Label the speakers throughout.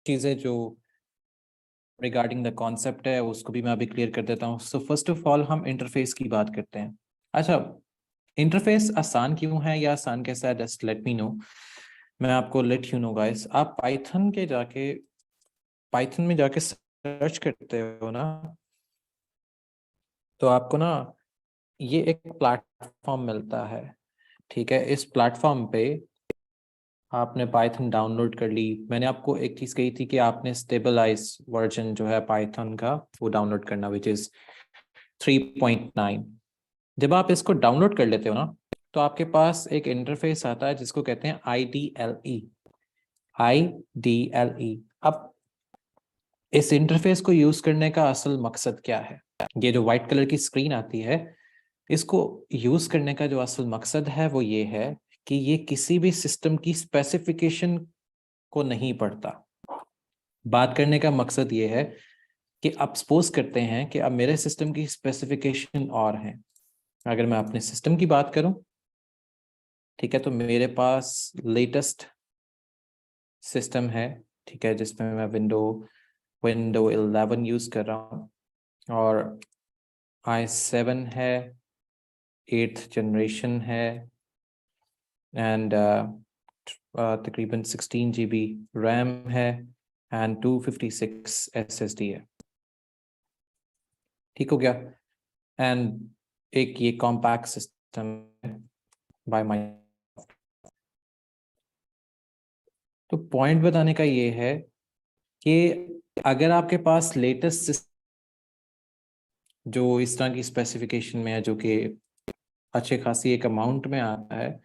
Speaker 1: चीज़ें जो regarding the concept है उसको भी मैं अभी क्लियर कर देता हूँ। सो फर्स्ट ऑफ ऑल हम इंटरफेस की बात करते हैं। अच्छा, इंटरफेस आसान क्यों है या आसान कैसा है, जस्ट लेट मी नो। मैं आपको लेट यू नो गाइस, आप पाइथन में जाके सर्च करते हो ना, तो आपको ना ये एक प्लेटफॉर्म मिलता है। ठीक है, इस प्लेटफॉर्म पे आपने पाइथन डाउनलोड कर ली। मैंने आपको एक चीज़ कही थी कि आपने स्टेबलाइज वर्जन जो है पाइथन का वो डाउनलोड करना, विच इज़ 3.9। जब आप इसको डाउनलोड कर लेते हो ना, तो आपके पास एक इंटरफेस आता है जिसको कहते हैं IDLE। IDLE। अब इस इंटरफेस को यूज करने का असल मकसद क्या है? ये जो व्हाइट कलर की स्क्रीन आती है, इसको यूज करने का जो असल मकसद है वो ये है कि ये किसी भी सिस्टम की स्पेसिफिकेशन को नहीं पढ़ता। बात करने का मकसद ये है कि आप सपोज करते हैं कि अब मेरे सिस्टम की स्पेसिफिकेशन और है। अगर मैं अपने सिस्टम की बात करूं, ठीक है, तो मेरे पास लेटेस्ट सिस्टम है, ठीक है, जिसमें मैं विंडो 11 यूज कर रहा हूँ, और i7 है, 8th जनरेशन है, एंड तकरीबन 16 GB रैम है, एंड 256 SSD है। ठीक हो गया। एंड एक ये कॉम्पैक्ट सिस्टम है बाय माई। तो पॉइंट बताने का ये है कि अगर आपके पास लेटेस्ट जो इस तरह की स्पेसिफिकेशन में है, जो कि अच्छे खासी एक अमाउंट में आता है,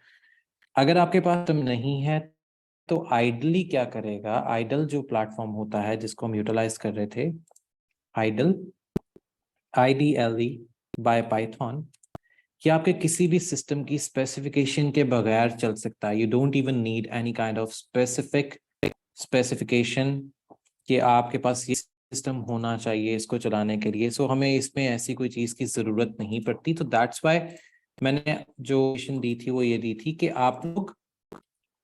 Speaker 1: अगर आपके पास तुम नहीं है, तो आइडली क्या करेगा? आइडल जो प्लेटफॉर्म होता है जिसको हम यूटिलाइज कर रहे थे, आइडल, IDLE बाय पाइथन, कि आपके किसी भी सिस्टम की स्पेसिफिकेशन के बगैर चल सकता है। You don't even need any kind of specification कि आपके पास ये सिस्टम होना चाहिए इसको चलाने के लिए। सो हमें इसमें ऐसी कोई चीज़ की ज़रूरत नहीं पड़ती। तो दैट्स वाई मैंने जो मिशन दी थी वो ये दी थी कि आप लोग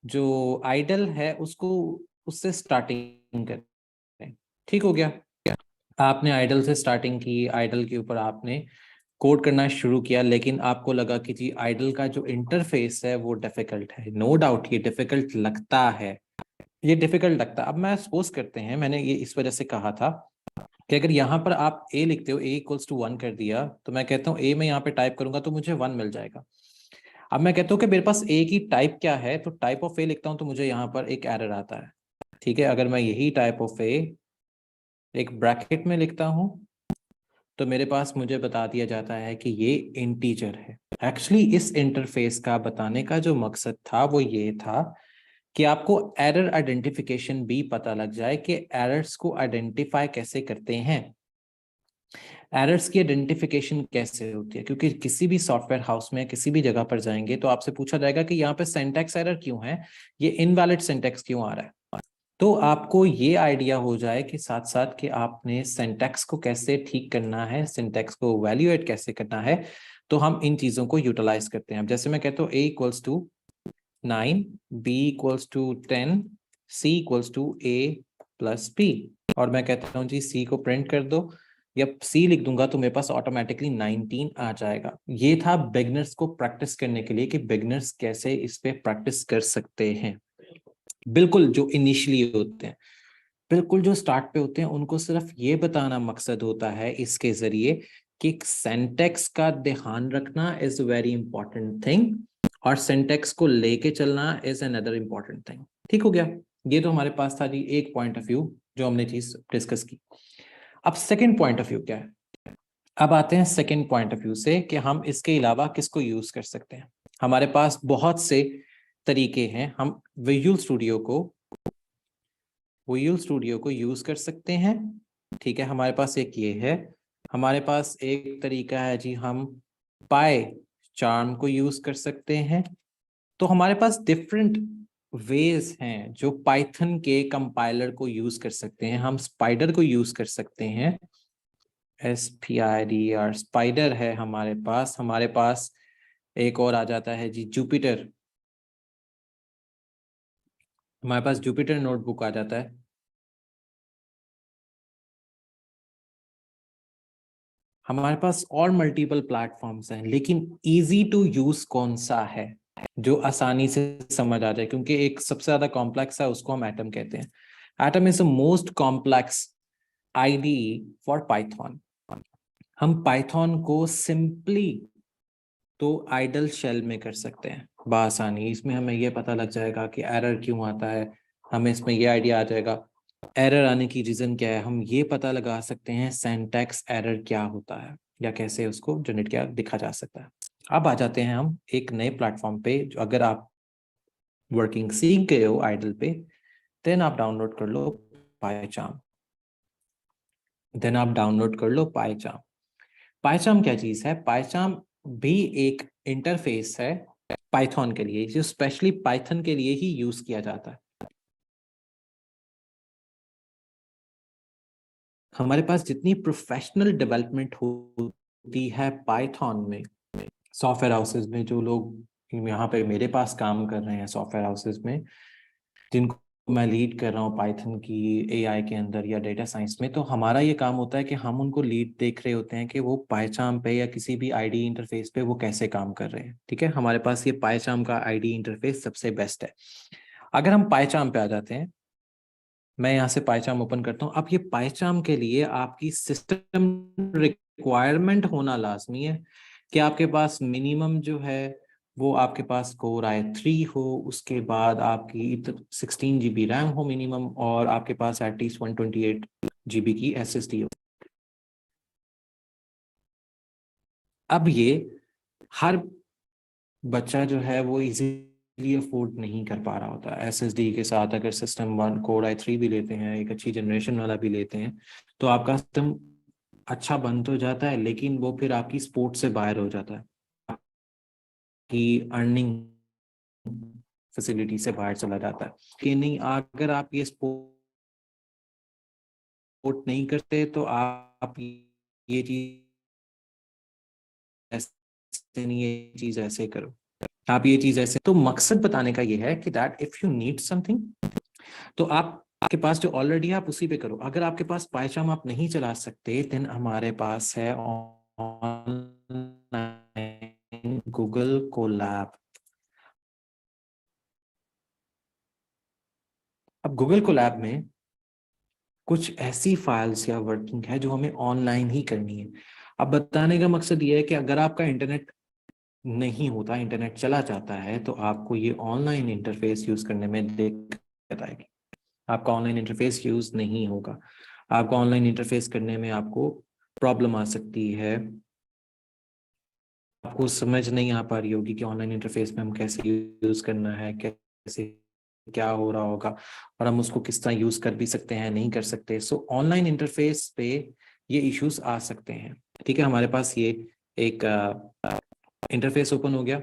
Speaker 1: जो आइडल है उसको, उससे स्टार्टिंग करें। ठीक हो गया। आपने आइडल से स्टार्टिंग की, आइडल के ऊपर आपने कोड करना शुरू किया, लेकिन आपको लगा कि जी आइडल का जो इंटरफेस है वो डिफिकल्ट है। नो डाउट ये डिफिकल्ट लगता है, ये डिफिकल्ट लगता है। अब मैं सपोज करते हैं, मैंने ये इस वजह से कहा था कि अगर यहाँ पर आप a लिखते हो, a = 1 कर दिया, तो मैं कहता हूँ a में यहाँ पे टाइप करूंगा तो मुझे 1 मिल जाएगा। अब मैं कहता हूँ कि मेरे पास a की टाइप क्या है, तो टाइप ऑफ a लिखता हूँ तो मुझे यहाँ पर एक एरर आता है। ठीक है, अगर मैं यही टाइप ऑफ a एक ब्रैकेट में लिखता हूँ, तो मेरे पास मुझे बता दिया जाता है कि ये इंटीजर है। एक्चुअली इस इंटरफेस का बताने का जो मकसद था वो ये था कि आपको एरर आइडेंटिफिकेशन भी पता लग जाए कि एरर्स को आइडेंटिफाई कैसे करते हैं, एरर्स की आइडेंटिफिकेशन कैसे होती है। क्योंकि किसी भी सॉफ्टवेयर हाउस में किसी भी जगह पर जाएंगे तो आपसे पूछा जाएगा कि यहाँ पे सिंटैक्स एरर क्यों है, ये इनवैलिड सिंटैक्स क्यों आ रहा है। तो आपको ये आइडिया हो जाए कि साथ साथ कि आपने सिंटैक्स को कैसे ठीक करना है, सिंटैक्स को वैल्यूएट कैसे करना है, तो हम इन चीज़ों को यूटिलाइज करते हैं। अब जैसे मैं कहता हूँ a = 9, b = 10, c = a + b, और मैं कहता हूँ जी c को प्रिंट कर दो, या c लिख दूंगा तो मेरे पास ऑटोमेटिकली 19 आ जाएगा। ये था बिगनर्स को प्रैक्टिस करने के लिए कि बिगनर्स कैसे इस पे प्रैक्टिस कर सकते हैं। बिल्कुल जो इनिशियली होते हैं, बिल्कुल जो स्टार्ट पे होते हैं, उनको सिर्फ ये बताना मकसद होता है इसके जरिए कि सिंटैक्स का ध्यान रखना इज वेरी इंपॉर्टेंट थिंग, और सिंटैक्स को लेके चलना इज अनदर इंपॉर्टेंट थिंग। ठीक हो गया। ये तो हमारे पास था जी एक पॉइंट ऑफ व्यू जो हमने चीज डिस्कस की। अब सेकंड पॉइंट ऑफ व्यू क्या है? अब आते हैं सेकंड पॉइंट ऑफ व्यू से कि हम इसके अलावा किसको यूज कर सकते हैं। हमारे पास बहुत से तरीके हैं। हम विजुअल स्टूडियो को यूज कर सकते हैं। ठीक है, हमारे पास एक ये है। हमारे पास एक तरीका है जी, हम पाई चार्म को यूज कर सकते हैं। तो हमारे पास डिफरेंट वेज हैं जो पाइथन के कंपाइलर को यूज कर सकते हैं। हम स्पाइडर को यूज कर सकते हैं, SPIDER, स्पाइडर है हमारे पास। हमारे पास एक और आ जाता है जी जुपिटर, हमारे पास जुपिटर नोटबुक आ जाता है। हमारे पास और मल्टीपल प्लेटफॉर्म्स हैं, लेकिन इजी टू यूज कौन सा है जो आसानी से समझ आ जाए? क्योंकि एक सबसे ज्यादा कॉम्प्लेक्स है, उसको हम एटम कहते हैं। Atom is the most complex IDE for Python. हम पाइथन को सिंपली तो आइडल शेल में कर सकते हैं बआसानी। इसमें हमें यह पता लग जाएगा कि एरर क्यों आता है, हमें इसमें यह आइडिया आ जाएगा एरर आने की रीजन क्या है। हम ये पता लगा सकते हैं सिंटैक्स एरर क्या होता है या कैसे उसको जनरेट किया दिखा जा सकता है। अब आ जाते हैं हम एक नए प्लेटफॉर्म पे। जो अगर आप वर्किंग सीख गए हो आइडल पे, देन आप डाउनलोड कर लो पाइचार्म। पाइचार्म क्या चीज है? पाइचार्म भी एक इंटरफेस है पाइथन के लिए, जो स्पेशली पाइथन के लिए ही यूज किया जाता है। हमारे पास जितनी प्रोफेशनल डेवलपमेंट होती है पाइथन में, सॉफ्टवेयर हाउसेस में, जो लोग यहाँ पे मेरे पास काम कर रहे हैं सॉफ्टवेयर हाउसेस में, जिनको मैं लीड कर रहा हूँ पाइथन की एआई के अंदर या डेटा साइंस में, तो हमारा ये काम होता है कि हम उनको लीड देख रहे होते हैं कि वो पाइचार्म पे या किसी भी आईडी इंटरफेस पे वो कैसे काम कर रहे हैं। ठीक है, हमारे पास ये पाइचार्म का आईडी इंटरफेस सबसे बेस्ट है। अगर हम पाइचार्म पे आ जाते हैं, मैं यहाँ से पाइचार्म ओपन करता हूँ। अब ये पाइचार्म के लिए आपकी सिस्टम रिक्वायरमेंट होना लाजमी है कि आपके पास मिनिमम जो है वो आपके पास कोर i3 हो, उसके बाद आपकी 16 GB रैम हो मिनिमम, और आपके पास एटलीस्ट 128 GB की SSD हो। अब ये हर बच्चा जो है वो इजीली अफोर्ड नहीं कर पा रहा होता है। SSD के साथ अगर सिस्टम 1 कोर i3 भी लेते हैं, एक अच्छी जनरेशन वाला भी लेते हैं, तो आपका सिस्टम अच्छा बन तो जाता है, लेकिन वो फिर आपकी सपोर्ट से बाहर हो जाता है, कि अर्निंग फैसिलिटी से बाहर चला जाता है। कि नहीं, अगर आप ये सपोर्ट नहीं करते तो आप ये चीज ऐसे नहीं, ये चीज ऐसे करो, आप ये चीज ऐसे। तो मकसद बताने का ये है कि that if you need something, तो आप आपके पास जो ऑलरेडी आप उसी पे करो। अगर आपके पास पाइचार्म आप नहीं चला सकते, देन हमारे पास है ऑनलाइन गूगल कोलैब। अब गूगल कोलैब में कुछ ऐसी फाइल्स या वर्किंग है जो हमें ऑनलाइन ही करनी है। अब बताने का मकसद ये है कि अगर आपका इंटरनेट नहीं होता, इंटरनेट चला जाता है, तो आपको ये ऑनलाइन इंटरफेस यूज करने में दिक्कत आएगी। आपका ऑनलाइन इंटरफेस यूज नहीं होगा, आपका ऑनलाइन इंटरफेस करने में आपको प्रॉब्लम आ सकती है। आपको समझ नहीं आ पा रही होगी कि ऑनलाइन इंटरफेस में हम कैसे यूज करना है, कैसे क्या हो रहा होगा, और हम उसको किस तरह यूज कर भी सकते हैं, नहीं कर सकते। सो ऑनलाइन इंटरफेस पे ये इश्यूज आ सकते हैं। ठीक है, हमारे पास ये एक इंटरफेस ओपन हो गया।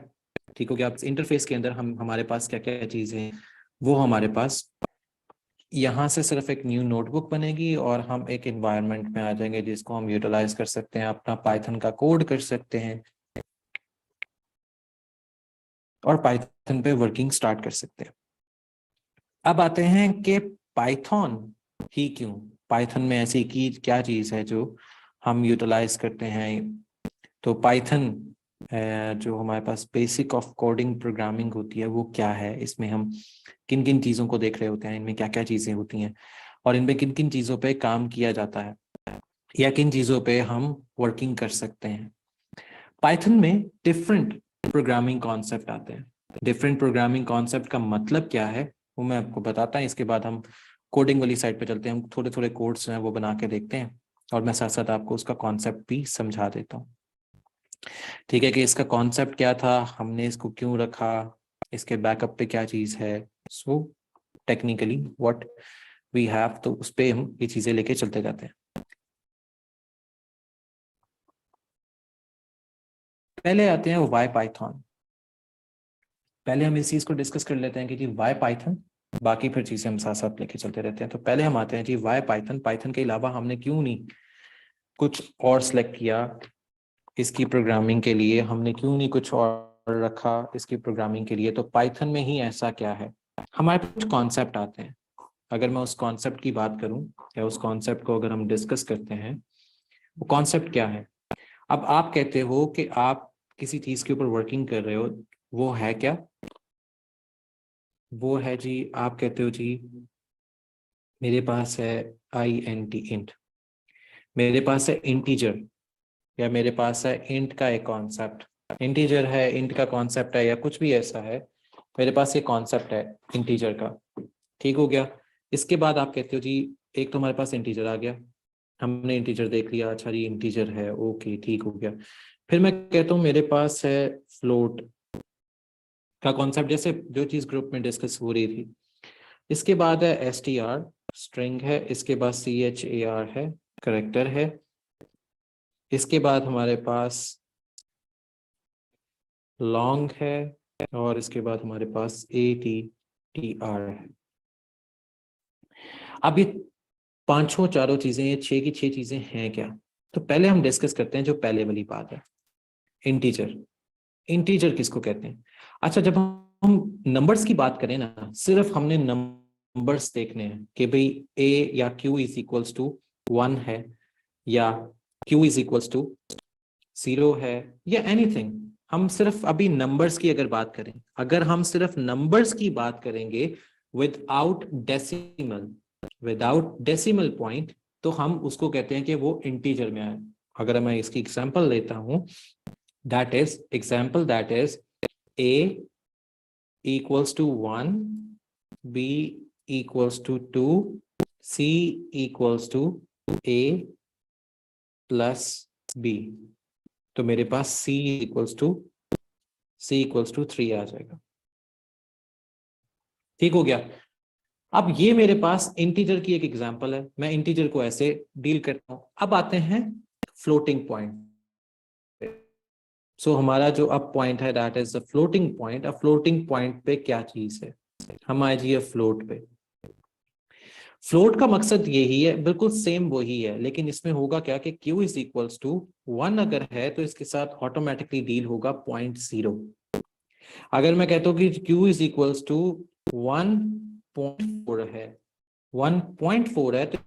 Speaker 1: ठीक हो गया। अब इंटरफेस के अंदर हम हमारे पास क्या क्या चीजें हैं, वो हमारे पास यहाँ से सिर्फ एक न्यू नोटबुक बनेगी और हम एक एनवायरनमेंट में आ जाएंगे जिसको हम यूटिलाइज कर सकते हैं, अपना पाइथन का कोड कर सकते हैं और पाइथन पे वर्किंग स्टार्ट कर सकते हैं। अब आते हैं कि पाइथन ही क्यों, पाइथन में ऐसी की क्या चीज है जो हम यूटिलाइज करते हैं। तो पाइथन जो हमारे पास बेसिक ऑफ कोडिंग प्रोग्रामिंग होती है वो क्या है, इसमें हम किन किन चीज़ों को देख रहे होते हैं, इनमें क्या क्या चीज़ें होती हैं, और इनमें किन किन चीज़ों पे काम किया जाता है या किन चीज़ों पे हम वर्किंग कर सकते हैं। पाइथन में डिफरेंट प्रोग्रामिंग कॉन्सेप्ट आते हैं। डिफरेंट प्रोग्रामिंग कॉन्सेप्ट का मतलब क्या है वो मैं आपको बताता हूँ, इसके बाद हम कोडिंग वाली साइड पे चलते हैं। हम थोड़े थोड़े कोड्स हैं वो बना के देखते हैं, और मैं साथ साथ आपको उसका कॉन्सेप्ट भी समझा देता हूँ। ठीक है, कि इसका कॉन्सेप्ट क्या था, हमने इसको क्यों रखा, इसके बैकअप पे क्या चीज़ है, so technically what we have, तो उस पे हम ये चीज़ें लेके चलते जाते हैं। पहले आते हैं वाई पाइथन। पहले हम इस चीज़ को डिस्कस कर लेते हैं कि जी वाई पाइथन, बाकी फिर चीज़ें हम साथ साथ लेके चलते रहते हैं। तो पहले हम आते हैं जी वाई पाइथन। पाइथन के अलावा हमने क्यों नहीं कुछ और सिलेक्ट किया इसकी प्रोग्रामिंग के लिए, हमने क्यों नहीं कुछ और रखा इसकी प्रोग्रामिंग के लिए। तो पाइथन में ही ऐसा क्या है, हमारे कुछ कॉन्सेप्ट आते हैं। अगर मैं उस कॉन्सेप्ट की बात करूं या उस कॉन्सेप्ट को अगर हम डिस्कस करते हैं, वो कॉन्सेप्ट क्या है, अब आप कहते हो कि आप किसी चीज के ऊपर वर्किंग कर रहे हो, वो है क्या? वो है जी, आप कहते हो जी मेरे पास है INT इंट, मेरे पास है इंटीजर, या मेरे पास है इंट का एक कॉन्सेप्ट, इंटीजर है, इंट का कॉन्सेप्ट है, या कुछ भी ऐसा है, मेरे पास ये कॉन्सेप्ट है इंटीजर का। ठीक हो गया। इसके बाद आप कहते हो जी एक तो हमारे पास इंटीजर आ गया, हमने इंटीजर देख लिया, अच्छा जी इंटीजर है, ओके ठीक हो गया। फिर मैं कहता हूँ मेरे पास है फ्लोट का कॉन्सेप्ट, जैसे जो चीज ग्रुप में डिस्कस हो रही थी। इसके बाद है STR, स्ट्रिंग है। इसके बाद CHAR है, करेक्टर है। इसके बाद हमारे पास लॉन्ग है, और इसके बाद हमारे पास ATTR है। अब ये पांचों चारों चीजें, ये छह की छह चीजें हैं क्या? तो पहले हम डिस्कस करते हैं जो पहले वाली बात है, इंटीजर। इंटीजर किसको कहते हैं? अच्छा, जब हम नंबर्स की बात करें ना, सिर्फ हमने नंबर्स देखने हैं कि भाई A या Q इज इक्वल्स टू 1 है, या Q इज इक्वल्स टू 0 है, या एनीथिंग। हम सिर्फ अभी नंबर्स की अगर बात करें, अगर हम सिर्फ नंबर्स की बात करेंगे without decimal, without decimal point, तो हम उसको कहते हैं कि वो इंटीजर में आए। अगर मैं इसकी एग्जांपल लेता हूं, that is example, that is A equals to 1, B equals to 2, C equals to A plus B। तो मेरे पास C equals to 3 आ जाएगा। ठीक हो गया। अब ये मेरे पास इंटीजर की एक एग्जांपल है, मैं इंटीजर को ऐसे डील करता हूं। अब आते हैं फ्लोटिंग पॉइंट। सो हमारा जो अब पॉइंट है that is the floating point. अब फ्लोटिंग पॉइंट पे क्या चीज है? हम आए जी फ्लोट पे। फ्लोट का मकसद यही है, बिल्कुल सेम वही है, लेकिन इसमें होगा क्या कि Q इज इक्वल्स टू 1 अगर है तो इसके साथ ऑटोमेटिकली डील होगा 0.0। अगर मैं कहता हूं कि Q इज इक्वल्स टू 1.4 है, 1.4 है, तो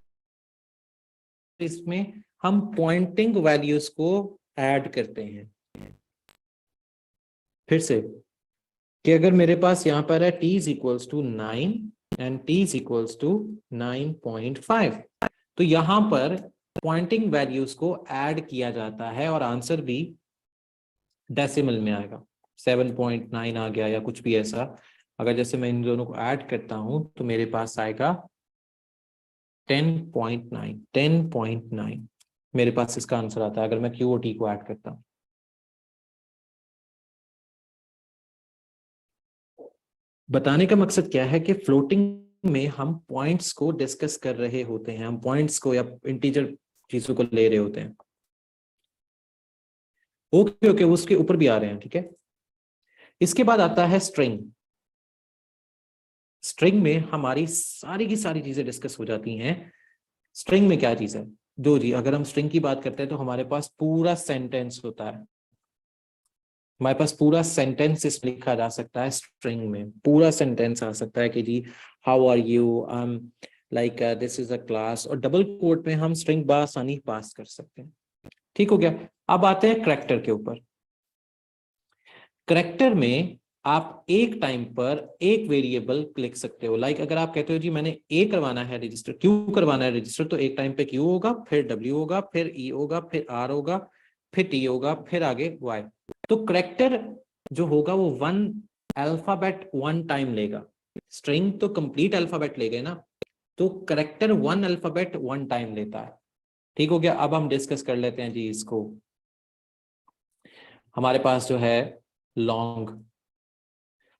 Speaker 1: इसमें हम पॉइंटिंग वैल्यूज को ऐड करते हैं। फिर से कि अगर मेरे पास यहां पर है T is equals to 9 and T is equals to 9.5, तो यहां पर पॉइंटिंग वैल्यूज को ऐड किया जाता है और आंसर भी डेसिमल में आएगा। 7.9 आ गया या कुछ भी ऐसा। अगर जैसे मैं इन दोनों को ऐड करता हूं तो मेरे पास आएगा 10.9, 10.9 मेरे पास इसका आंसर आता है अगर मैं Q और T को ऐड करता हूं। बताने का मकसद क्या है कि फ्लोटिंग में हम पॉइंट्स को डिस्कस कर रहे होते हैं, हम पॉइंट्स को या इंटीजर चीजों को ले रहे होते हैं। ओके ओके, उसके ऊपर भी आ रहे हैं, ठीक है। इसके बाद आता है स्ट्रिंग। स्ट्रिंग में हमारी सारी की सारी चीजें डिस्कस हो जाती हैं। स्ट्रिंग में क्या चीज है? जो जी, अगर हम स्ट्रिंग की बात करते हैं तो हमारे पास पूरा सेंटेंस होता है, हमारे पास पूरा सेंटेंस इस लिखा जा सकता है। स्ट्रिंग में पूरा सेंटेंस आ सकता है कि जी how are you, like this is a class, और डबल कोट में हम स्ट्रिंग बासानी पास कर सकते हैं। ठीक हो गया। अब आते हैं करेक्टर के ऊपर। करेक्टर में आप एक टाइम पर एक वेरिएबल लिख सकते हो। लाइक अगर आप कहते हो जी मैंने ए करवाना है रजिस्टर, क्यू करवाना है रजिस्टर, तो एक टाइम पे क्यू होगा, फिर डब्ल्यू होगा, फिर ई होगा, फिर आर होगा, फिर टी होगा, फिर आगे वाई। तो करेक्टर जो होगा वो वन अल्फाबेट वन टाइम लेगा। स्ट्रिंग तो कंप्लीट अल्फाबेट ले गए ना, तो character one alphabet one time लेता है। ठीक हो गया। अब हम डिस्कस कर लेते हैं जी इसको। हमारे पास जो है लॉन्ग,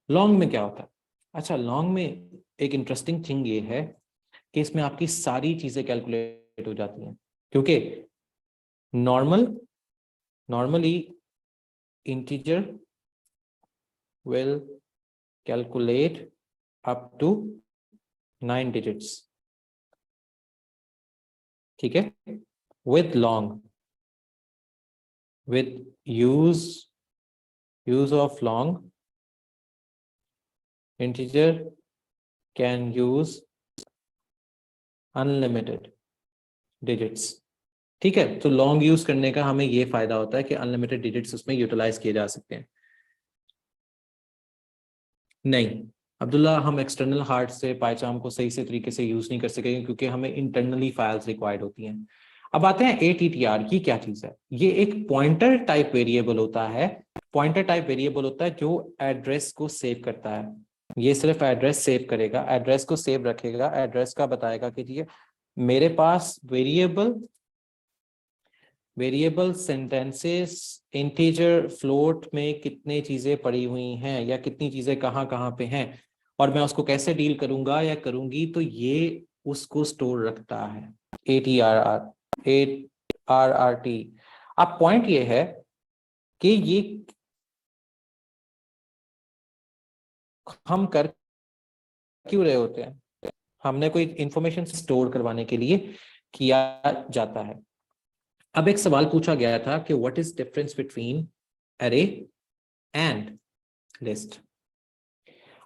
Speaker 1: लॉन्ग में क्या होता है? अच्छा, लॉन्ग में एक इंटरेस्टिंग थिंग ये है कि इसमें आपकी सारी चीजें कैलकुलेट हो जाती हैं, क्योंकि normally integer will calculate up to 9 digits, ठीक है। With long, with use of long, integer can use unlimited digits। ठीक है, तो लॉन्ग यूज करने का हमें ये फायदा होता है कि अनलिमिटेड डिजिट्स उसमें यूटिलाइज किए जा सकते हैं। नहीं अब्दुल्ला, हम एक्सटर्नल हार्ड से पाइचाम को सही से तरीके से यूज नहीं कर सकेंगे क्योंकि हमें इंटरनली फाइल्स रिक्वायर्ड होती हैं। अब आते हैं ATTR की क्या चीज है। ये एक पॉइंटर टाइप वेरिएबल होता है। पॉइंटर टाइप वेरिएबल होता है जो एड्रेस को सेव करता है। ये सिर्फ एड्रेस सेव करेगा, एड्रेस को सेव रखेगा, एड्रेस का बताएगा कि जी मेरे पास वेरिएबल सेंटेंसेस इंटीजर फ्लोट में कितने चीजें पड़ी हुई हैं या कितनी चीजें कहाँ कहाँ पे हैं और मैं उसको कैसे डील करूंगा या करूंगी, तो ये उसको स्टोर रखता है। ATRR अब पॉइंट ये है कि ये हम कर क्यों रहे होते हैं, हमने कोई इंफॉर्मेशन स्टोर करवाने के लिए किया जाता है। अब एक सवाल पूछा गया था कि व्हाट इज डिफरेंस बिटवीन अरे एंड लिस्ट।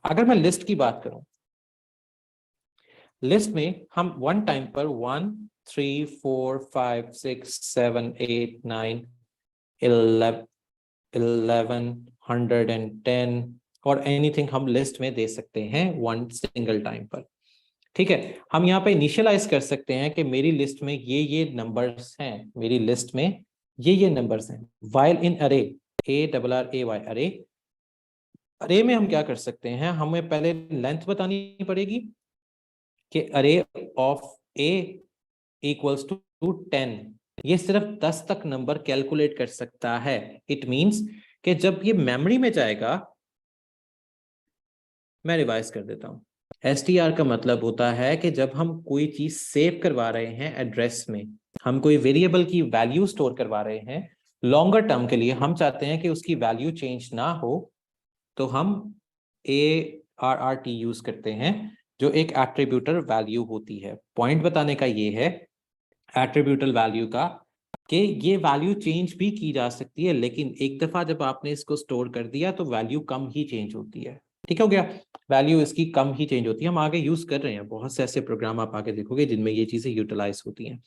Speaker 1: अगर मैं लिस्ट की बात करूं, लिस्ट में हम वन टाइम पर 1 3 4 5 6 7 8 9 11 110 और एनीथिंग हम लिस्ट में दे सकते हैं वन सिंगल टाइम पर। ठीक है, हम यहाँ पे इनिशियलाइज कर सकते हैं कि मेरी लिस्ट में ये नंबर्स हैं, मेरी लिस्ट में ये नंबर्स हैं। वाइल इन अरे, ARRAY अरे, अरे में हम क्या कर सकते हैं, हमें पहले लेंथ बतानी पड़ेगी कि अरे ऑफ A इक्वल्स टू 10। ये सिर्फ 10 तक नंबर कैलकुलेट कर सकता है। इट मींस कि जब ये मेमोरी में जाएगा, मैं रिवाइज कर देता हूं। STR का मतलब होता है कि जब हम कोई चीज सेव करवा रहे हैं एड्रेस में, हम कोई वेरिएबल की वैल्यू स्टोर करवा रहे हैं लॉन्गर टर्म के लिए, हम चाहते हैं कि उसकी वैल्यू चेंज ना हो, तो हम ARRT यूज करते हैं जो एक एट्रीब्यूटर वैल्यू होती है। पॉइंट बताने का ये है एट्रीब्यूटल वैल्यू का कि ये वैल्यू चेंज भी की जा सकती है, लेकिन एक दफा जब आपने इसको स्टोर कर दिया तो वैल्यू कम ही चेंज होती है। ठीक हो गया, वैल्यू इसकी कम ही चेंज होती है। हम आगे यूज कर रहे हैं, बहुत से ऐसे प्रोग्राम आप आगे देखोगे जिनमें ये चीजें यूटिलाइज होती हैं।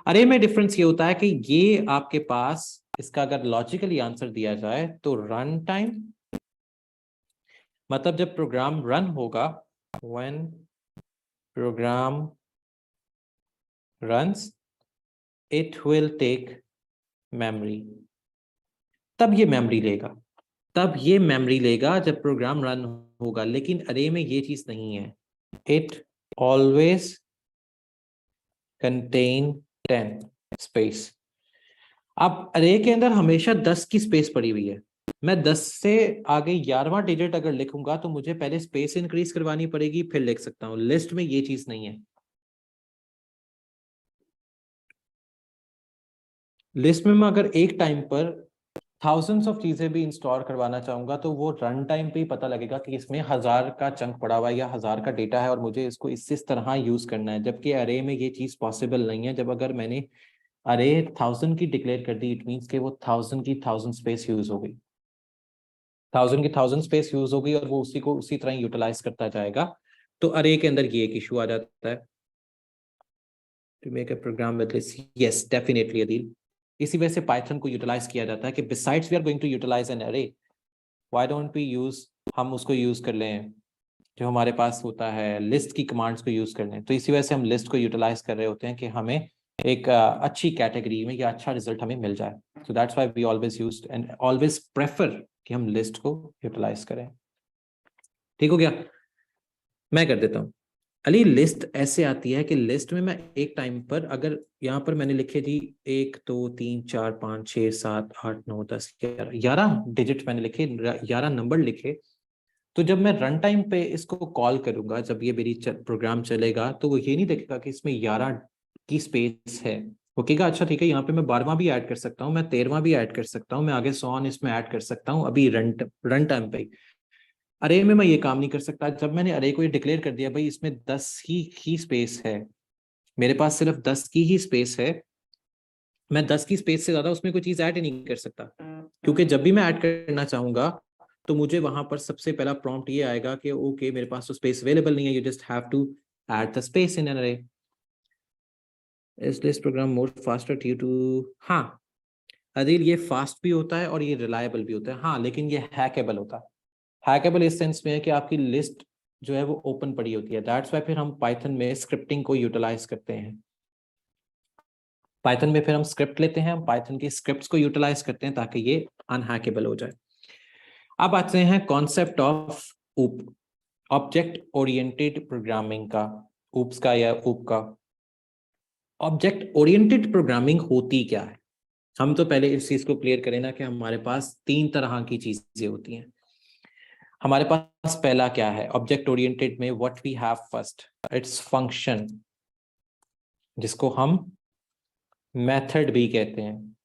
Speaker 1: अरे में डिफरेंस ये होता है कि ये आपके पास, इसका अगर लॉजिकली आंसर दिया जाए तो रन टाइम, मतलब जब प्रोग्राम रन होगा, when program runs it will take memory, तब ये मेमोरी लेगा, तब ये मेमोरी लेगा जब प्रोग्राम रन होगा। लेकिन अरे में ये चीज नहीं है, इट ऑलवेज कंटेन 10 स्पेस। अब अरे के अंदर हमेशा 10 की स्पेस पड़ी हुई है। मैं 10 से आगे 11वां डिजिट अगर लिखूंगा तो मुझे पहले स्पेस इंक्रीज करवानी पड़ेगी, फिर लिख सकता हूं। लिस्ट में ये चीज नहीं है। लिस्ट में मैं अगर एक टाइम पर थाउजेंड्स ऑफ चीजें भी इंस्टॉल करवाना चाहूंगा तो वो रन टाइम पे ही पता लगेगा कि इसमें 1000 का चंक पड़ा हुआ है या 1000 का डेटा है और मुझे इसको इस तरह यूज करना है। जबकि अरे में ये चीज पॉसिबल नहीं है। जब अगर मैंने अरे 1000 की डिक्लेयर कर दी, इट मीन्स कि वो 1000 की 1000 स्पेस यूज हो गई, 1000 की 1000 स्पेस यूज हो गई और वो उसी को उसी तरह यूटिलाइज करता जाएगा। तो अरे के अंदर ये एक इशू आ जाता है। To make a program with this, yes definitely Adeel. इसी वजह से पाइथन को यूटिलाइज किया जाता है कि besides we are going to utilize an array, why don't we use, हम उसको यूज कर लें जो हमारे पास होता है, लिस्ट की कमांड्स को यूज कर लें। तो इसी वजह से हम लिस्ट को यूटिलाइज कर रहे होते हैं कि हमें एक अच्छी कैटेगरी में या अच्छा रिजल्ट हमें मिल जाए। So that's why we always use and always prefer कि हम लिस्ट को यूटिलाइज करें। ठीक हो गया, मैं कर देता हूँ। अली लिस्ट ऐसे आती है कि लिस्ट में मैं एक टाइम पर, अगर यहाँ पर मैंने लिखे जी 1 2 3 4 5 6 7 8 9 10 11 डिजिट मैंने लिखे, 11 नंबर लिखे, तो जब मैं रन टाइम पे इसको कॉल करूंगा, जब ये मेरी प्रोग्राम चलेगा, तो वो ये नहीं देखेगा कि इसमें 11 की स्पेस है। वो कहेगा अच्छा ठीक है, यहाँ पे मैं 12वां भी ऐड कर सकता हूँ, मैं 13वां भी ऐड कर सकता हूँ, मैं आगे 100 इसमें ऐड कर सकता हूँ अभी रन टाइम पे ही। अरे में मैं ये काम नहीं कर सकता। जब मैंने अरे को ये डिक्लेयर कर दिया भाई इसमें 10 ही स्पेस है, मेरे पास सिर्फ 10 की ही स्पेस है, मैं 10 की स्पेस से ज्यादा उसमें कोई चीज ऐड ही नहीं कर सकता, क्योंकि जब भी मैं ऐड करना चाहूंगा तो मुझे वहां पर सबसे पहला प्रॉम्प्ट ये आएगा कि ओके मेरे पास तो स्पेस अवेलेबल नहीं है, you just have to add the space in an array. Is this program more faster due to, हाँ अदिल ये फास्ट भी होता है और ये रिलायबल भी होता है, हाँ लेकिन ये हैकेबल होता है। हैकेबल इस सेंस में है कि आपकी लिस्ट जो है वो ओपन पड़ी होती है, दैट्स वाई फिर हम पाइथन में स्क्रिप्टिंग को यूटिलाइज करते हैं। पाइथन में फिर हम स्क्रिप्ट लेते हैं, हम पाइथन की स्क्रिप्ट्स को यूटिलाइज करते हैं ताकि ये अनहैकेबल हो जाए। अब आते हैं कॉन्सेप्ट ऑफ ऊप, ऑब्जेक्ट ओरिएंटेड प्रोग्रामिंग का, ऊप्स का या ऊप का। ऑब्जेक्ट ओरिएंटेड प्रोग्रामिंग होती क्या है? हम तो पहले इस चीज को क्लियर करें ना कि हमारे पास तीन तरह की चीजें होती हैं। हमारे पास पहला क्या है ऑब्जेक्ट ओरिएंटेड में, what we have first, it's function, जिसको हम मेथड भी कहते हैं।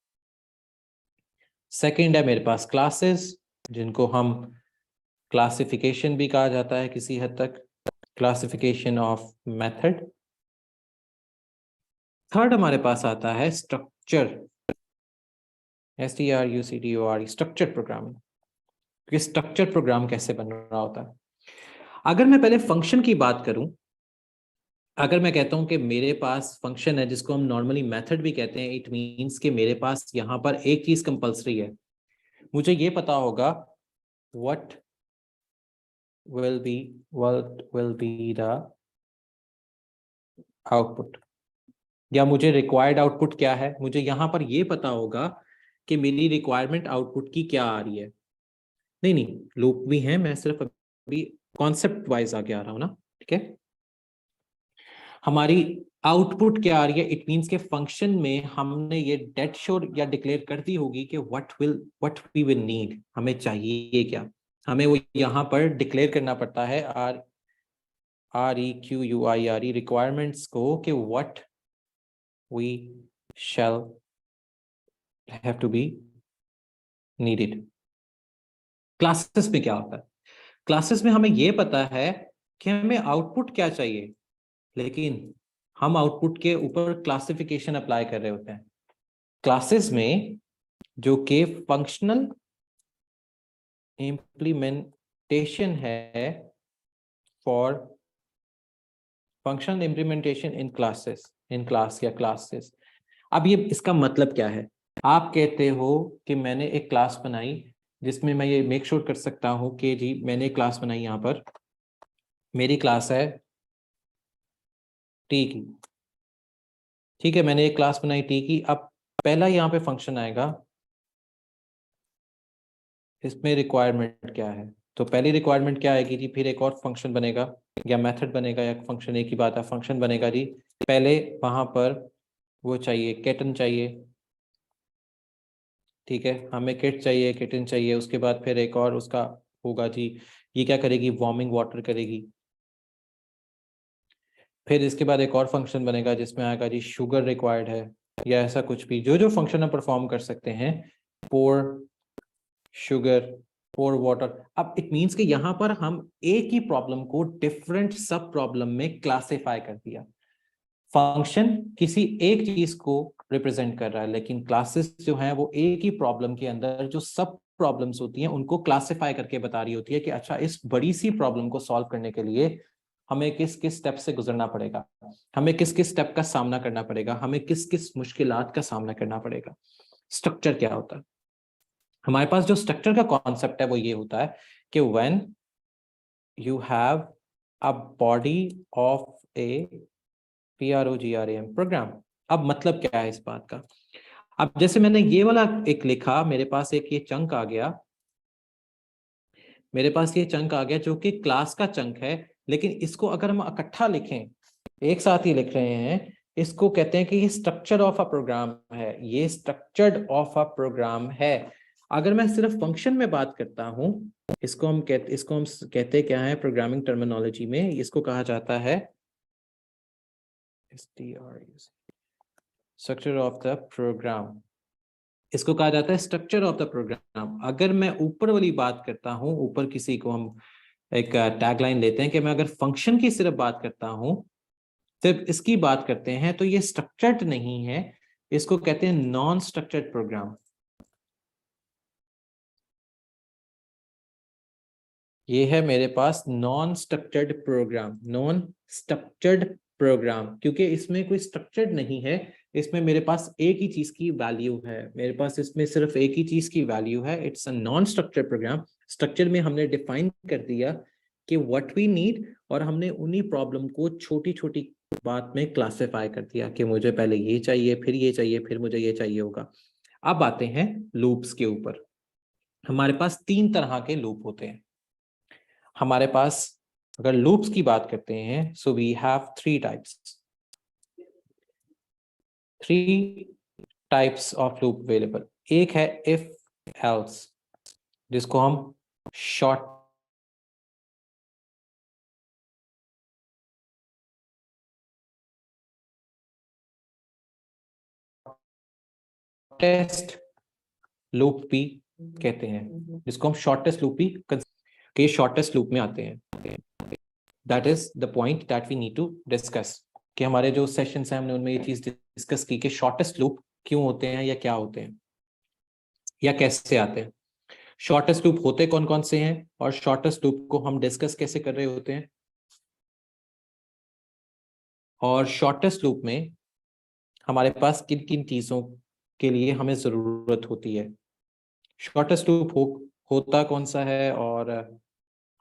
Speaker 1: सेकंड है मेरे पास क्लासेस, जिनको हम क्लासिफिकेशन भी कहा जाता है किसी हद तक, क्लासिफिकेशन ऑफ मेथड। थर्ड हमारे पास आता है स्ट्रक्चर, STRUCTURE, स्ट्रक्चर्ड प्रोग्रामिंग। कि स्ट्रक्चर्ड प्रोग्राम कैसे बन रहा होता है। अगर मैं पहले फंक्शन की बात करूं, अगर मैं कहता हूं कि मेरे पास फंक्शन है जिसको हम नॉर्मली मेथड भी कहते हैं, इट मींस कि मेरे पास यहां पर एक चीज कंपलसरी है, मुझे ये पता होगा what will be the output, या मुझे रिक्वायर्ड आउटपुट क्या है, मुझे यहां पर ये पता होगा कि मेरी रिक्वायरमेंट आउटपुट की क्या आ रही है। नहीं नहीं, लूप भी है, मैं सिर्फ अभी कॉन्सेप्ट वाइज आगे आ रहा हूं ना, ठीक है। हमारी आउटपुट क्या आ रही है, इट मींस के फंक्शन में हमने ये डेट श्योर या डिक्लेयर कर दी होगी कि व्हाट वी विल नीड, हमें चाहिए क्या, हमें वो यहां पर डिक्लेयर करना पड़ता है REQUIRE रिक्वायरमेंट्स को, कि what we shall have to be needed. Classes में क्या होता है, क्लासेस में हमें यह पता है कि हमें आउटपुट क्या चाहिए, लेकिन हम आउटपुट के ऊपर क्लासिफिकेशन अप्लाई कर रहे होते हैं। क्लासेस में जो कि फंक्शनल इम्प्लीमेंटेशन है for functional implementation in classes, in class या क्लासेस। अब ये इसका मतलब क्या है, आप कहते हो कि मैंने एक क्लास बनाई जिसमें मैं ये मेक श्योर कर सकता हूं कि जी मैंने एक क्लास बनाई, यहां पर मेरी क्लास है टी की, ठीक है, मैंने एक क्लास बनाई टी की। अब पहला यहाँ पे फंक्शन आएगा, इसमें रिक्वायरमेंट क्या है, तो पहली रिक्वायरमेंट क्या आएगी जी, फिर एक और फंक्शन बनेगा या मेथड बनेगा या फंक्शन, एक ही बात है, फंक्शन बनेगा जी। पहले वहां पर वो चाहिए, किटन चाहिए, ठीक है, हमें किट चाहिए, किटन चाहिए, उसके बाद फिर एक और उसका होगा जी, ये क्या करेगी, वार्मिंग वाटर करेगी। फिर इसके बाद एक और फंक्शन बनेगा जिसमें आएगा जी शुगर रिक्वायर्ड है, या ऐसा कुछ भी, जो जो फंक्शन हम परफॉर्म कर सकते हैं, पोर शुगर, पोर वाटर। अब इट मींस कि यहां पर हम एक ही प्रॉब्लम को डिफरेंट सब प्रॉब्लम में क्लासिफाई कर दिया। फंक्शन किसी एक चीज को रिप्रेजेंट कर रहा है, लेकिन क्लासेस जो हैं वो एक ही प्रॉब्लम के अंदर जो सब प्रॉब्लम्स होती हैं उनको क्लासिफाई करके बता रही होती है कि अच्छा इस बड़ी सी प्रॉब्लम को सॉल्व करने के लिए हमें किस किस स्टेप से गुजरना पड़ेगा, हमें किस किस स्टेप का सामना करना पड़ेगा, हमें किस किस मुश्किलात का सामना करना पड़ेगा। स्ट्रक्चर क्या होता है, हमारे पास जो स्ट्रक्चर का कॉन्सेप्ट है वो ये होता है कि when you have a body of a PROGRAM program. अब मतलब क्या है इस बात का, अब जैसे मैंने ये वाला एक लिखा, मेरे पास एक ये चंक आ गया, मेरे पास ये चंक आ गया जो कि क्लास का चंक है, लेकिन इसको अगर हम इकट्ठा लिखें, एक साथ ही लिख रहे हैं, इसको कहते हैं कि ये स्ट्रक्चर ऑफ अ प्रोग्राम है, ये स्ट्रक्चर्ड ऑफ अ प्रोग्राम है। अगर मैं सिर्फ फंक्शन में बात करता हूं, इसको हम कहते क्या है प्रोग्रामिंग टर्मिनोलॉजी में, इसको कहा जाता है स्ट्रक्चर ऑफ द प्रोग्राम, इसको कहा जाता है स्ट्रक्चर ऑफ द प्रोग्राम। अगर मैं ऊपर वाली बात करता हूं, ऊपर किसी को हम एक टैगलाइन लेते हैं कि मैं अगर फंक्शन की सिर्फ बात करता हूं, सिर्फ इसकी बात करते हैं, तो ये स्ट्रक्चर्ड नहीं है, इसको कहते हैं नॉन स्ट्रक्चर्ड प्रोग्राम। ये है मेरे पास non structured program, non structured program, क्योंकि इसमें कोई स्ट्रक्चर्ड नहीं है, इसमें मेरे पास एक ही चीज की वैल्यू है, मेरे पास इसमें सिर्फ एक ही चीज की वैल्यू है। It's a non structured program. Structure में हमने डिफाइन कर दिया कि व्हाट वी नीड, और हमने उन्हीं प्रॉब्लम को छोटी छोटी बात में क्लासिफाई कर दिया कि मुझे पहले ये चाहिए, फिर ये चाहिए, फिर मुझे ये चाहिए होगा। अब आते हैं लूप्स के ऊपर। हमारे पास 3 तरह के लूप होते हैं। हमारे पास अगर लूप्स की बात करते हैं, so we have 3 types of loop available. एक है इफ एल्स, जिसको हम शॉर्टेस्ट लूप भी कहते हैं, जिसको हम शॉर्टेस्ट लूप भी के शॉर्टेस्ट लूप में आते हैं। That is the point that we need to discuss, कि हमारे जो सेशंस हैं हमने उनमें ये चीज डिस्कस की कि शॉर्टेस्ट लूप क्यों होते हैं, या क्या होते हैं, या कैसे आते हैं। शॉर्टेस्ट लूप होते कौन कौन से हैं, और शॉर्टेस्ट लूप को हम डिस्कस कैसे कर रहे होते हैं, और शॉर्टेस्ट लूप में हमारे पास किन किन चीजों के लिए हमें जरूरत होती है। शॉर्टेस्ट लूप होता कौन सा है, और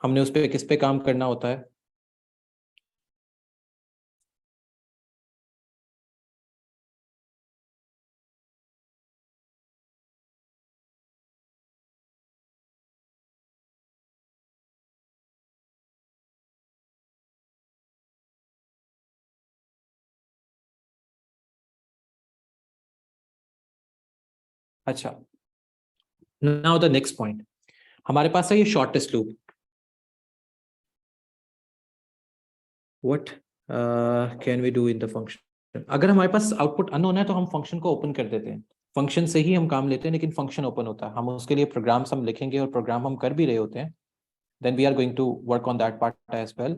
Speaker 1: हमने उस पर किस पे काम करना होता है। अच्छा, नाउ द नेक्स्ट पॉइंट, हमारे पास है ये shortest loop. What can we do in the function. अगर हमारे पास आउटपुट अननोन है तो हम फंक्शन को ओपन कर देते हैं, फंक्शन से ही हम काम लेते हैं, लेकिन फंक्शन ओपन होता है। हम उसके लिए प्रोग्राम्स हम लिखेंगे, और प्रोग्राम हम कर भी रहे होते हैं, then we are going to work on that part as well.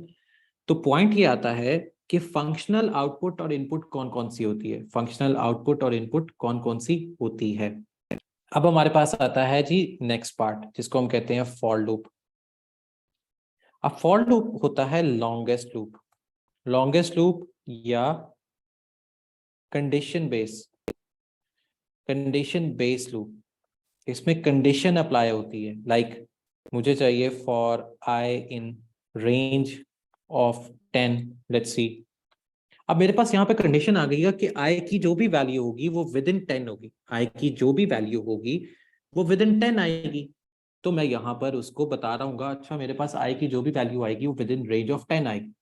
Speaker 1: तो पॉइंट ये आता है कि फंक्शनल आउटपुट और इनपुट कौन कौन सी होती है, फंक्शनल आउटपुट और इनपुट कौन कौन सी होती है। अब हमारे पास आता है जी नेक्स्ट पार्ट, जिसको हम कहते हैं फॉर लूप। अब फॉर लूप होता है लॉन्गेस्ट लूप, लॉन्गेस्ट लूप या कंडीशन बेस लूप। इसमें कंडीशन अप्लाई होती है, लाइक मुझे चाहिए for I in range of 10, let's see. अब मेरे पास यहाँ पे कंडीशन आ गई है कि आई की जो भी वैल्यू होगी वो विद इन 10 होगी, आई की जो भी वैल्यू होगी वो विद इन 10 आएगी। तो मैं यहाँ पर उसको बता रहा हूँ, अच्छा मेरे पास आई की जो भी वैल्यू आएगी वो विद इन रेंज ऑफ 10 आएगी।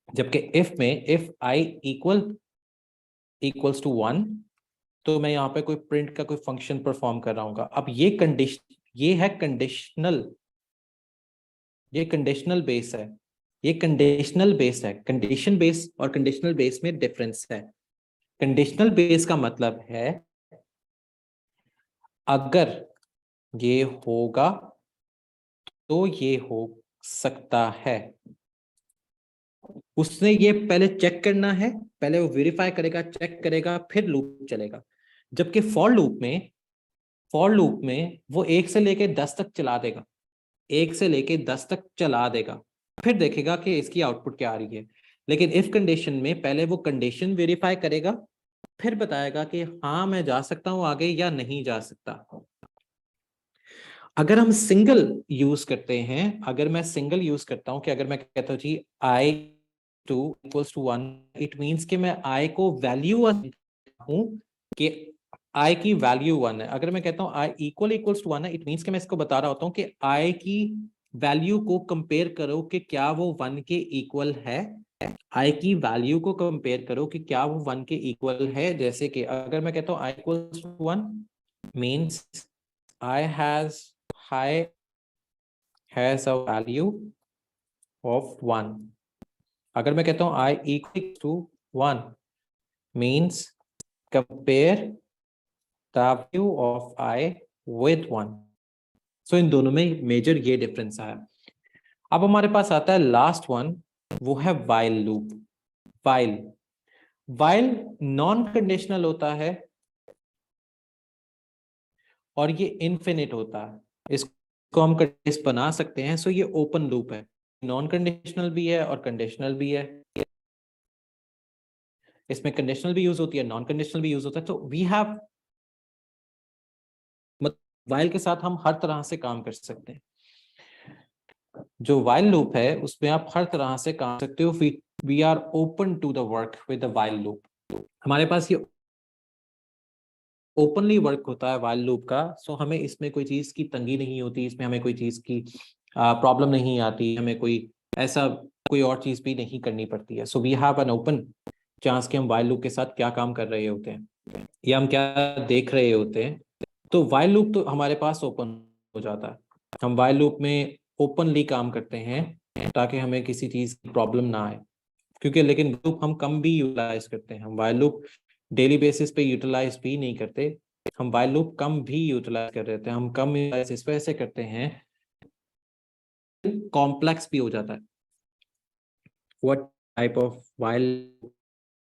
Speaker 1: जबकि इफ में इफ आई इक्वल्स टू 1, तो मैं यहाँ पे कोई प्रिंट का कोई फंक्शन परफॉर्म कर रहा हूँ। अब ये है कंडीशनल, ये कंडीशनल बेस है, ये कंडीशनल बेस है। कंडीशन बेस और कंडीशनल बेस में डिफरेंस है। कंडीशनल बेस का मतलब है अगर ये होगा तो ये हो सकता है, उसने ये पहले चेक करना है, पहले वो वेरीफाई करेगा, चेक करेगा, फिर लूप चलेगा। जबकि फॉर लूप में वो 1 से लेके 10 तक चला देगा, 1 से लेके 10 तक चला देगा, फिर देखेगा कि इसकी आउटपुट क्या आ रही है। लेकिन इफ कंडीशन में पहले वो कंडीशन वेरीफाई करेगा, फिर बताएगा कि हाँ मैं जा सकता हूं आगे या नहीं जा सकता। अगर हम सिंगल यूज करते हैं, अगर मैं सिंगल यूज करता हूं, कि अगर मैं कहता हूं जी i to equals to 1, it means कि मैं आई को वैल्यू हूं कि आई की वैल्यू 1 है। अगर मैं कहता हूं आई इक्वल्स टू 1 है, इट मीन्स कि मैं इसको बता रहा होता हूं कि आई की वैल्यू को कंपेयर करो कि क्या वो 1 के इक्वल है। आई की वैल्यू को कंपेयर करो कि क्या वो 1 के इक्वल है। जैसे कि अगर मैं कहता हूं i equals to 1 means i has a value of 1। अगर मैं कहता हूं I equal to 1 means compare the value of I with 1। So इन दोनों में मेजर ये डिफरेंस आया। अब हमारे पास आता है लास्ट वन, वो है while loop. while non conditional होता है और ये इनफिनिट होता है। इसको हम कंडीशन बना सकते हैं। सो ये ओपन लूप है, नॉन कंडीशनल भी है और कंडीशनल भी है। इसमें कंडीशनल भी यूज होती है, नॉन कंडीशनल भी यूज होता है। तो वी हैव, वाइल के साथ हम हर तरह से काम कर सकते हैं। जो वाइल लूप है उसमें आप हर तरह से काम कर सकते हो। We are open to the work with the while loop. हमारे पास ये ओपनली वर्क होता है वाइल लूप का। सो हमें इसमें कोई चीज की तंगी नहीं होती, इसमें हमें कोई चीज की प्रॉब्लम नहीं आती, हमें कोई और चीज भी नहीं करनी पड़ती है। So we have an open chance कि हम वाइल लूप के साथ क्या काम कर रहे होते हैं या हम क्या देख रहे होते हैं। तो वाइल लूप तो हमारे पास ओपन हो जाता है। हम वाइल लूप में ओपनली काम करते हैं ताकि हमें किसी चीज की प्रॉब्लम ना आए। क्योंकि लेकिन लूप हम कम भी यूटिलाइज करते हैं, हम वाइल लूप डेली बेसिस पे यूटिलाइज भी नहीं करते, हम वाइल लूप कम भी यूटिलाइज कर रहे थे। हम कम यूटिलाइज इस वजह से करते हैं, कॉम्प्लेक्स भी हो जाता है। व्हाट टाइप ऑफ वाइल,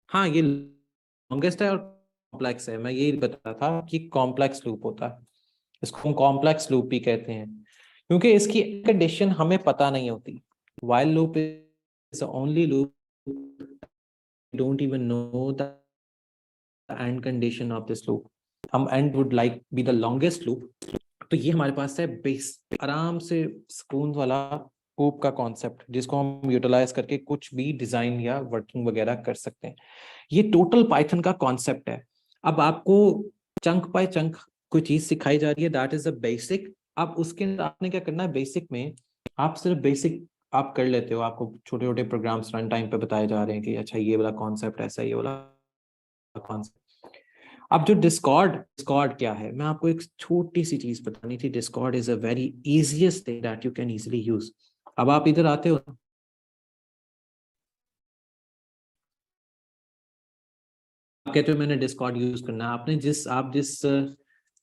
Speaker 1: हाँ ये लॉन्गेस्ट है और कॉम्प्लेक्स है। मैं यही बता था कि कॉम्प्लेक्स लूप होता है, इसको हम कॉम्प्लेक्स लूप भी कहते हैं क्योंकि इसकी कंडीशन हमें पता नहीं होती। While loop is only loop don't even know the end condition of this loop. हम and would like be the longest loop. तो ये हमारे पास है बेस, आराम से सुकून वाला लूप का कॉन्सेप्ट, जिसको हम यूटिलाइज करके कुछ भी डिजाइन या वर्किंग वगैरह कर सकते हैं। ये टोटल पाइथन का कॉन्सेप्ट है। अब आपको चंक बाय चंक कोई चीज सिखाई जा रही है, दैट इज द बेसिक। अब उसके अंदर आपने क्या करना है, बेसिक में आप सिर्फ बेसिक आप कर लेते हो। आपको छोटे छोटे प्रोग्राम्स रन टाइम पे बताए जा रहे हैं कि अच्छा ये वाला कॉन्सेप्ट ऐसा, ये वाला कॉन्सेप्ट। अब जो डिस्कॉर्ड, डिस्कॉर्ड क्या है, मैं आपको एक छोटी सी चीज बतानी थी। Discord is a very easiest thing that you can easily use. अब आप इधर आते हो, आप कहते हो मैंने डिस्कॉर्ड यूज करना है। आप जिस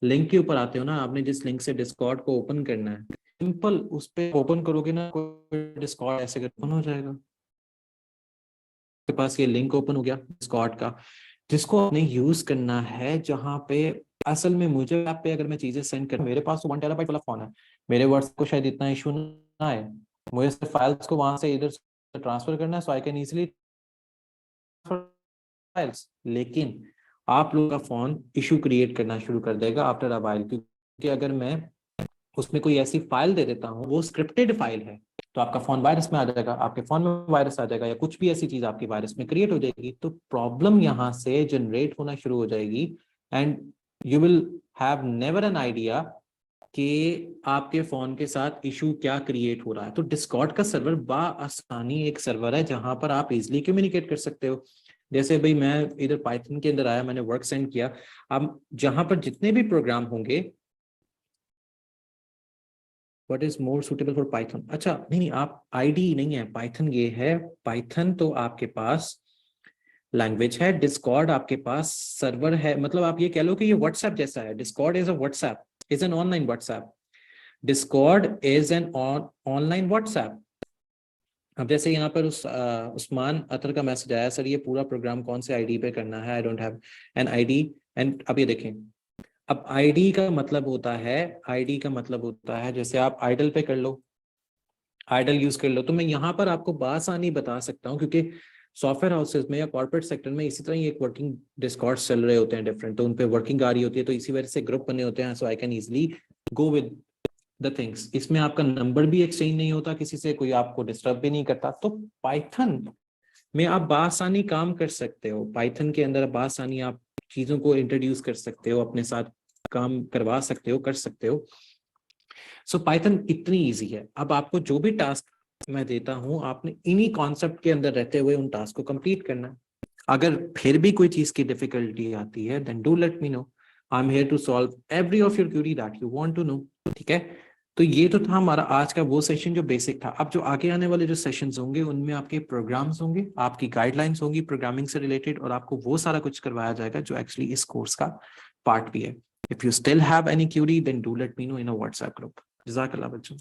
Speaker 1: लिंक के ऊपर आते हो ना, आपने जिस लिंक से डिस्कॉर्ड को ओपन करना है, सिंपल उस पे ओपन करोगे ना, कोई डिस्कॉर्ड ऐसे ओपन हो जाएगा। आपके पास ये लिंक ओपन हो गया डिस्कॉर्ड का, जिसको आपने यूज करना है। जहां पे असल में मुझे ऐप पे अगर मैं चीजें सेंड कर, मेरे पास तो 1 टेराबाइट वाला फोन है, मेरे व्हाट्सएप को शायद इतना इशू ना है। मुझे सिर्फ फाइल्स को वहां से इधर से ट्रांसफर करना है, सो आई कैन इजीली फाइल्स। लेकिन आप लोगों का फोन इशू क्रिएट करना शुरू कर देगा आफ्टर अ व्हाइल, क्योंकि अगर मैं उसमें कोई ऐसी फाइल दे देता हूँ, वो स्क्रिप्टेड फाइल है, तो आपका फोन वायरस में आ जाएगा, आपके फोन में वायरस आ जाएगा, या कुछ भी ऐसी चीज आपकी वायरस में क्रिएट हो जाएगी। तो प्रॉब्लम यहाँ से जनरेट होना शुरू हो जाएगी and you will have never an idea कि आपके फोन के साथ इशू क्या क्रिएट हो रहा है। तो डिस्कॉर्ड का सर्वर बाआसानी एक सर्वर है जहां पर आप इजिली कम्युनिकेट कर सकते हो। जैसे भाई मैं इधर पाइथन के अंदर आया, मैंने वर्क सेंड किया। अब जहां पर जितने भी प्रोग्राम होंगे, what is more suitable for Python, अच्छा नहीं आप आईडी नहीं है पाइथन, ये है पाइथन। तो आपके पास लैंग्वेज है, डिस्कॉर्ड आपके पास सर्वर है। मतलब आप ये कह लो कि ये व्हाट्सएप जैसा है। Discord is a WhatsApp, is an online WhatsApp. Discord is an online WhatsApp. अब जैसे यहाँ पर उस्मान अतर का मैसेज आया, सर ये पूरा प्रोग्राम कौन से आईडी पे करना है, I don't have an ID. And अब ये देखें, अब आईडी का मतलब होता है, आईडी का मतलब होता है जैसे आप आइडल पे कर लो, आइडल यूज कर लो। तो मैं यहाँ पर आपको बासानी बता सकता हूँ, क्योंकि सॉफ्टवेयर हाउसेस में या कॉर्पोरेट सेक्टर में इसी तरह ही एक वर्किंग डिस्कॉर्ड चल रहे होते हैं डिफरेंट, तो उन पे वर्किंग आ रही होती है, तो इसी वजह से ग्रुप बने होते हैं। So I can easily go with the things. इसमें आपका नंबर भी एक्सचेंज नहीं होता किसी से, कोई आपको डिस्टर्ब भी नहीं करता। तो पाइथन में आप बासानी काम कर सकते हो, पाइथन के अंदर बासानी आप चीजों को इंट्रोड्यूस कर सकते हो, अपने साथ काम करवा सकते हो, कर सकते हो। सो पाइथन इतनी इजी है। अब आपको जो भी टास्क मैं देता हूं, आपने इन्हीं कॉन्सेप्ट के अंदर रहते हुए उन टास्क को कंप्लीट करना है। अगर फिर भी कोई चीज की डिफिकल्टी आती है, then do let me know, I am here to solve every of your query that you want to know. ठीक है, तो ये तो था हमारा आज का वो सेशन जो बेसिक था। अब जो आगे आने वाले जो सेशंस होंगे, उनमें आपके प्रोग्राम्स होंगे, आपकी गाइडलाइंस होंगी प्रोग्रामिंग से रिलेटेड, और आपको वो सारा कुछ करवाया जाएगा जो एक्चुअली इस कोर्स का पार्ट भी है। If you still have any query, then do let me know in a WhatsApp group. Jazakallah, bachcho.